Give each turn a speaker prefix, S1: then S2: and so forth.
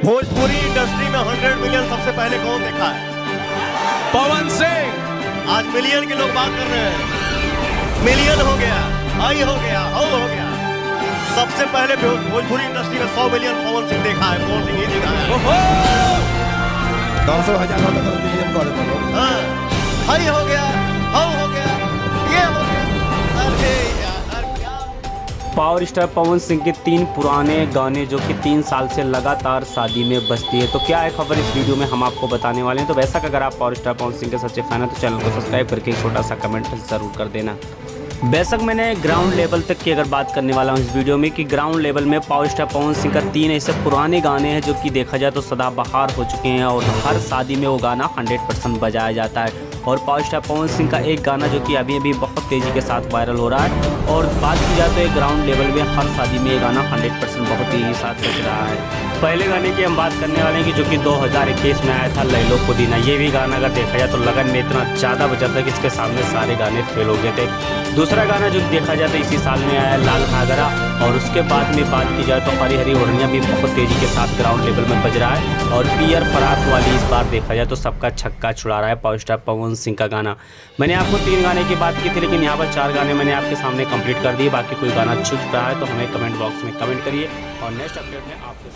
S1: Bhojpuri industry में 100 million सबसे पहले कौन देखा है?
S2: पवन सिंह।
S1: आज मिलियन के लोग बात कर रहे हैं। मिलियन हो गया, आई हो गया, हो गया। सबसे पहले भोजपुरी इंडस्ट्री में 100 मिलियन पवन सिंह देखा है। पवन सिंह ही देखा है।
S3: 200,000 मिलियन कर
S1: हाई हो गया, हो गया, ये हो गया। अरे यार क्या।
S4: पावर स्टार पवन सिंह के 3 पुराने गाने जो कि 3 साल से लगातार शादी में बजती है। तो क्या है खबर इस वीडियो में हम आपको बताने वाले हैं। तो वैसा कि अगर आप पावर स्टार पवन सिंह के सच्चे फैन हैं तो चैनल को सब्सक्राइब करके एक छोटा सा कमेंट ज़रूर कर देना। बेशक मैंने ग्राउंड लेवल तक की अगर बात करने वाला हूँ इस वीडियो में कि ग्राउंड लेवल में पावर स्टार पवन सिंह का 3 ऐसे पुराने गाने हैं जो कि देखा जाए तो सदाबहार हो चुके हैं और हर शादी में वो गाना 100% बजाया जाता है। और पावर स्टार पवन सिंह का एक गाना जो कि अभी बहुत तेज़ी के साथ वायरल हो रहा है और बात की जाए तो एक ग्राउंड लेवल में हर शादी में ये गाना 100% बहुत ही साथ बज रहा है। पहले गाने की हम बात करने वाले हैं कि जो कि 2021 में आया था लैलो पुदीना। ये भी गाना अगर देखा जाए तो लगन में इतना ज़्यादा बजा था कि इसके सामने सारे गाने फेल हो गए थे। दूसरा गाना जो देखा जाए तो इसी साल में आया लाल घाघरा और उसके बाद में बात की जाए तो हरी हरी ओढ़नियाँ भी बहुत तेज़ी के साथ ग्राउंड लेवल में बज रहा है। और पियर फराक वाली इस बार देखा जाए तो सबका छक्का छुड़ा रहा है पावर स्टार पवन सिंह का गाना। मैंने आपको 3 गाने की बात की थी लेकिन यहाँ पर 4 गाने मैंने आपके सामने कंप्लीट कर दिए। बाकी कोई गाना छूट रहा है तो हमें कमेंट बॉक्स में कमेंट करिए और नेक्स्ट अपडेट में आपके